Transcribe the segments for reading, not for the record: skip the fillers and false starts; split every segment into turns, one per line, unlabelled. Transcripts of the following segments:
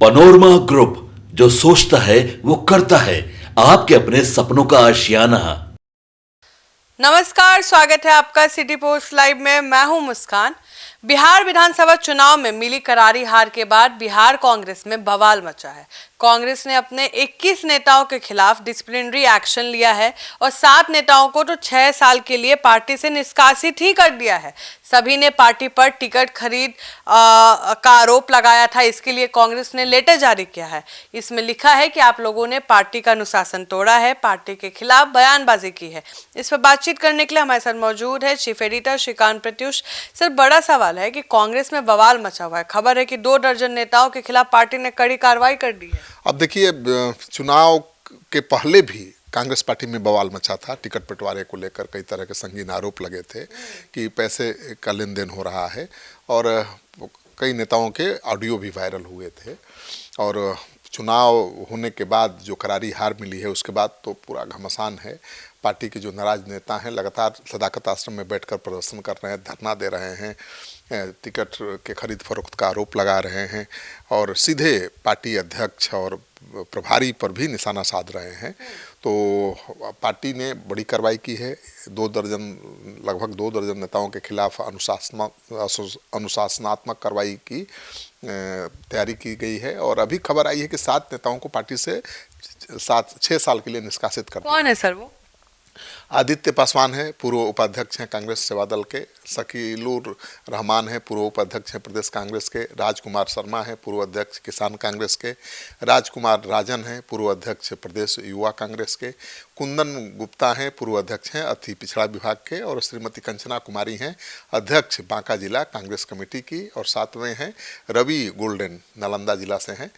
Panorama group, जो सोचता है वो करता है। आपके अपने सपनों का आशियाना।
नमस्कार, स्वागत है आपका सिटी पोस्ट लाइव में। मैं हूं मुस्कान। बिहार विधानसभा चुनाव में मिली करारी हार के बाद बिहार कांग्रेस में बवाल मचा है। कांग्रेस ने अपने 21 नेताओं के खिलाफ डिसिप्लिनरी एक्शन लिया है और 7 नेताओं को तो 6 साल के लिए पार्टी से निष्कासित ही कर दिया है। सभी ने पार्टी पर टिकट खरीद का आरोप लगाया था। इसके लिए कांग्रेस ने लेटर जारी किया है। इसमें लिखा है कि आप लोगों ने पार्टी का अनुशासन तोड़ा है, पार्टी के खिलाफ बयानबाजी की है। इस पर बातचीत करने के लिए हमारे साथ मौजूद है chief editor Shrikant Pratyush. Sir, बड़ा सवाल है कि कांग्रेस में बवाल मचा हुआ है। खबर है कि 2 दर्जन नेताओं के खिलाफ पार्टी ने कड़ी कार्रवाई कर दी है।
अब देखिए, चुनाव के पहले भी कांग्रेस पार्टी में बवाल मचा था। टिकट बंटवारे को लेकर कई तरह के संगीन आरोप लगे थे कि पैसे का लेन देन हो रहा है और कई नेताओं के ऑडियो भी वायरल हुए थे। और चुनाव होने के बाद जो करारी हार मिली है उसके बाद तो पूरा घमासान है। पार्टी के जो नाराज नेता हैं लगातार सदाकत आश्रम में बैठकर प्रदर्शन कर रहे हैं, धरना दे रहे हैं, टिकट के खरीद फरोख्त का आरोप लगा रहे हैं और सीधे पार्टी अध्यक्ष और प्रभारी पर भी निशाना साध रहे हैं। तो पार्टी ने बड़ी कार्रवाई की है। लगभग 2 दर्जन नेताओं के खिलाफ अनुशासनात्मक कार्रवाई की तैयारी की गई है और अभी खबर आई है कि 7 नेताओं को पार्टी से 6 साल के लिए निष्कासित कर दिया।
कौन है सर वो?
आदित्य पासवान है, पूर्व उपाध्यक्ष हैं कांग्रेस सेवा दल के। शकीलुर रहमान है, पूर्व उपाध्यक्ष हैं प्रदेश कांग्रेस के। राजकुमार शर्मा है, पूर्व अध्यक्ष किसान कांग्रेस के। राजकुमार राजन हैं, पूर्व अध्यक्ष प्रदेश युवा कांग्रेस के। कुंदन गुप्ता हैं, पूर्व अध्यक्ष हैं अति पिछड़ा विभाग के। और श्रीमती कंचना कुमारी हैं, अध्यक्ष बांका जिला कांग्रेस कमेटी की। और 7वें हैं रवि गोल्डन, नालंदा जिला से हैं।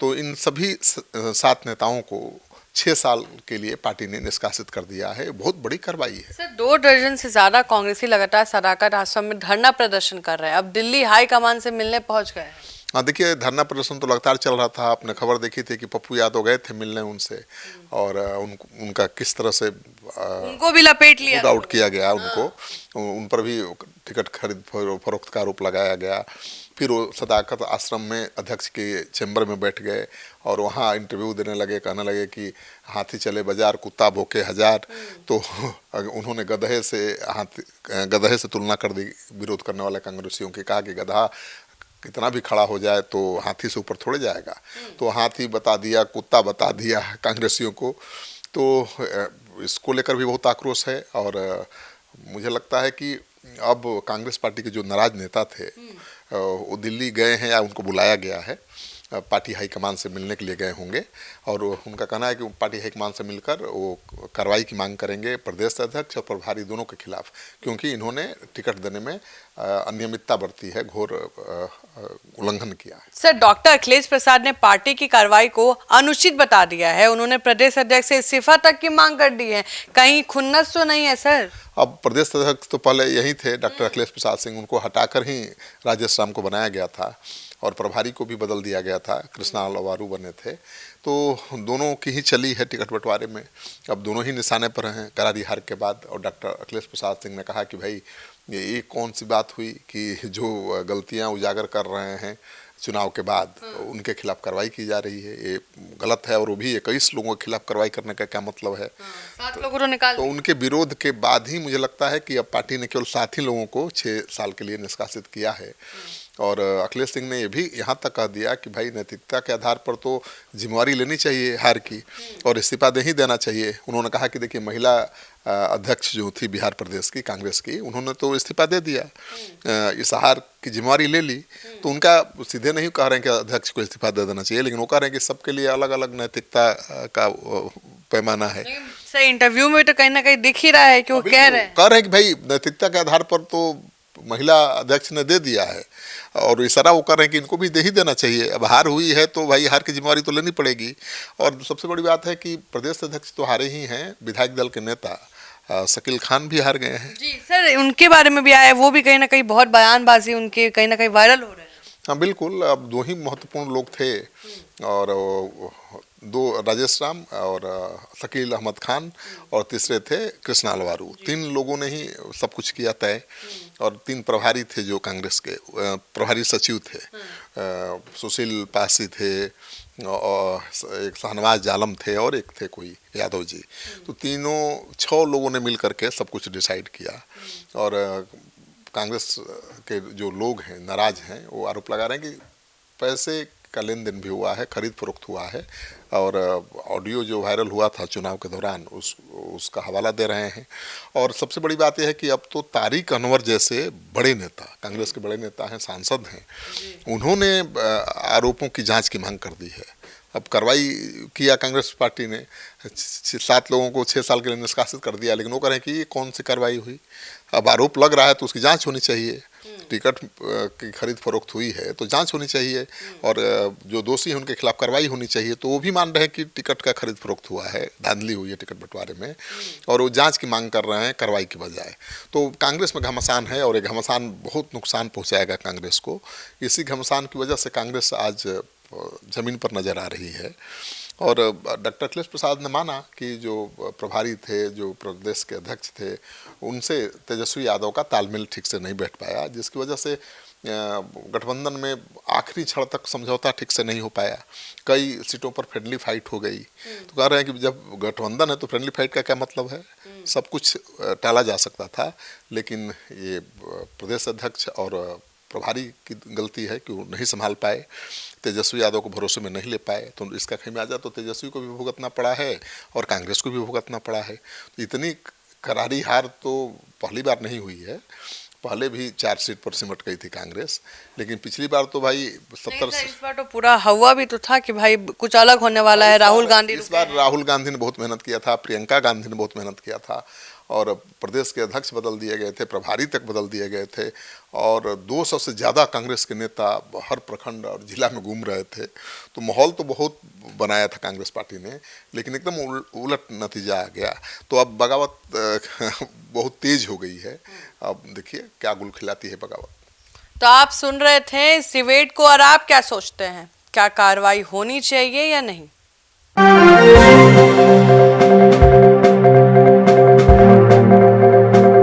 तो इन सभी 7 नेताओं को 6 साल के लिए पार्टी ने निष्कासित कर दिया है। बहुत बड़ी कार्रवाई है।
सर, 2 दर्जन से ज्यादा कांग्रेसी लगातार सदाकत आश्रम में धरना प्रदर्शन कर रहे हैं। अब दिल्ली हाई कमान से मिलने पहुंच गए हैं।
हाँ, देखिए, धरना प्रदर्शन तो लगातार चल रहा था। आपने खबर देखी थी कि पप्पू यादव गए थे मिलने उनसे और उनका किस तरह से
उनको भी लपेट लिया,
आउट किया गया। उन पर भी टिकट खरीद फरोख्त का आरोप लगाया गया। फिर वो सदाकत आश्रम में अध्यक्ष के चैम्बर में बैठ गए और वहाँ इंटरव्यू देने लगे, कहने लगे कि हाथी चले बाजार, कुत्ता भौंके हजार। तो उन्होंने गधे से तुलना कर दी विरोध करने वाले कांग्रेसियों की। कहा कि गधा कितना भी खड़ा हो जाए तो हाथी से ऊपर थोड़े जाएगा। तो हाथी बता दिया, कुत्ता बता दिया कांग्रेसियों को। तो इसको लेकर भी बहुत आक्रोश है और मुझे लगता है कि अब कांग्रेस पार्टी के जो नाराज नेता थे वो दिल्ली गए हैं या उनको बुलाया गया है। पार्टी हाईकमान से मिलने के लिए गए होंगे और उनका कहना है कि पार्टी हाईकमान से मिलकर वो कार्रवाई की मांग करेंगे प्रदेश अध्यक्ष और प्रभारी दोनों के खिलाफ, क्योंकि इन्होंने टिकट देने में अनियमितता बरती है, घोर उल्लंघन किया है।
सर, डॉक्टर अखिलेश प्रसाद ने पार्टी की कार्रवाई को अनुचित बता दिया है। उन्होंने प्रदेश अध्यक्ष से इस्तीफा तक की मांग कर दी है। कहीं खुन्नस तो नहीं है सर?
अब प्रदेश अध्यक्ष तो पहले यही थे डॉक्टर अखिलेश प्रसाद सिंह, उनको हटाकर ही राजेश राम को बनाया गया था और प्रभारी को भी बदल दिया गया था, कृष्णा लवारू बने थे। तो दोनों की ही चली है टिकट बंटवारे में। अब दोनों ही निशाने पर हैं करारी हार के बाद। और डॉक्टर अखिलेश प्रसाद सिंह ने कहा कि भाई ये कौन सी बात हुई कि जो गलतियां उजागर कर रहे हैं चुनाव के बाद उनके खिलाफ कार्रवाई की जा रही है, ये गलत है। और वो भी 21 लोगों के खिलाफ कार्रवाई करने का क्या मतलब है?
7 लोगों को निकाल।
तो उनके विरोध के बाद ही मुझे लगता है कि अब पार्टी ने केवल 7 ही लोगों को 6 साल के लिए निष्कासित किया है। और अखिलेश सिंह ने ये भी यहाँ तक कह दिया कि भाई नैतिकता के आधार पर तो जिम्मेवारी लेनी चाहिए हार की और इस्तीफा दे ही देना चाहिए। उन्होंने कहा कि देखिए, महिला अध्यक्ष जो थी बिहार प्रदेश की कांग्रेस की, उन्होंने तो इस्तीफा दे दिया, इस हार की जिम्मेवारी ले ली। तो उनका सीधे नहीं कह रहे हैं कि अध्यक्ष को इस्तीफा दे देना चाहिए, लेकिन वो कह रहे हैं कि सबके लिए अलग अलग नैतिकता का पैमाना है।
सर, इंटरव्यू में तो कहीं ना कहीं दिख ही रहा है कि वो कह रहे हैं
कि भाई नैतिकता के आधार पर तो महिला अध्यक्ष ने दे दिया है और इशारा वो कर रहे हैं कि इनको भी दे ही देना चाहिए। अब हार हुई है तो भाई हार की जिम्मेवारी तो लेनी पड़ेगी। और सबसे बड़ी बात है कि प्रदेश अध्यक्ष तो हारे ही हैं, विधायक दल के नेता शकील खान भी हार गए हैं।
जी सर, उनके बारे में भी आया है, वो भी कहीं ना कहीं बहुत बयानबाजी उनके कहीं ना कहीं वायरल हो रहे हैं।
हाँ बिल्कुल, अब 2 ही महत्वपूर्ण लोग थे और 2 राजेश राम और शकील अहमद खान और तीसरे थे कृष्णा लवारू। 3 लोगों ने ही सब कुछ किया तय और 3 प्रभारी थे जो कांग्रेस के प्रभारी सचिव थे सुशील पासी थे और एक शाहनवाज जालम थे और एक थे कोई यादव जी। तो तीनों 6 लोगों ने मिल करके सब कुछ डिसाइड किया और कांग्रेस के जो लोग हैं नाराज हैं, वो आरोप लगा रहे हैं कि पैसे का लेन देन भी हुआ है, खरीद फरोख्त हुआ है और ऑडियो जो वायरल हुआ था चुनाव के दौरान उसका हवाला दे रहे हैं। और सबसे बड़ी बात यह है कि अब तो तारिक अनवर जैसे बड़े नेता, कांग्रेस के बड़े नेता हैं, सांसद हैं, उन्होंने आरोपों की जांच की मांग कर दी है। अब कार्रवाई किया कांग्रेस पार्टी ने, 7 लोगों को 6 साल के लिए निष्कासित कर दिया, लेकिन वो कह रहे हैं कि ये कौन सी कार्रवाई हुई। अब आरोप लग रहा है तो उसकी जांच होनी चाहिए। टिकट की खरीद फरोख्त हुई है तो जांच होनी चाहिए और जो दोषी हैं उनके खिलाफ कार्रवाई होनी चाहिए। तो वो भी मान रहे हैं कि टिकट का खरीद फरोख्त हुआ है, धांधली हुई है टिकट बंटवारे में, और वो जांच की मांग कर रहे हैं कार्रवाई की बजाय। तो कांग्रेस में घमासान है और ये घमासान बहुत नुकसान पहुंचाएगा कांग्रेस को। इसी घमासान की वजह से कांग्रेस आज जमीन पर नजर आ रही है। और डॉक्टर अखिलेश प्रसाद ने माना कि जो प्रभारी थे, जो प्रदेश के अध्यक्ष थे, उनसे तेजस्वी यादव का तालमेल ठीक से नहीं बैठ पाया, जिसकी वजह से गठबंधन में आखिरी क्षण तक समझौता ठीक से नहीं हो पाया। कई सीटों पर फ्रेंडली फाइट हो गई। तो कह रहे हैं कि जब गठबंधन है तो फ्रेंडली फाइट का क्या मतलब है। सब कुछ टाला जा सकता था, लेकिन ये प्रदेश अध्यक्ष और प्रभारी की गलती है कि वो नहीं संभाल पाए, तेजस्वी यादव को भरोसे में नहीं ले पाए। तो इसका खमियाजा तो तेजस्वी को भी भुगतना पड़ा है और कांग्रेस को भी भुगतना पड़ा है। तो इतनी करारी हार तो पहली बार नहीं हुई है। पहले भी 4 सीट पर सिमट गई थी कांग्रेस, लेकिन पिछली बार तो भाई 70 से
इस बार तो पूरा हवा भी तो था कि भाई कुछ अलग होने वाला है। राहुल गांधी,
इस बार राहुल गांधी ने बहुत मेहनत किया था, प्रियंका गांधी ने बहुत मेहनत किया था और प्रदेश के अध्यक्ष बदल दिए गए थे, प्रभारी तक बदल दिए गए थे और 200 से ज़्यादा कांग्रेस के नेता हर प्रखंड और जिला में घूम रहे थे। तो माहौल तो बहुत बनाया था कांग्रेस पार्टी ने, लेकिन एकदम उलट नतीजा आ गया। तो अब बगावत बहुत तेज हो गई है। अब देखिए क्या गुल खिलाती है बगावत।
तो आप सुन रहे थे इस डिबेट को और आप क्या सोचते हैं, क्या कार्रवाई होनी चाहिए या नहीं?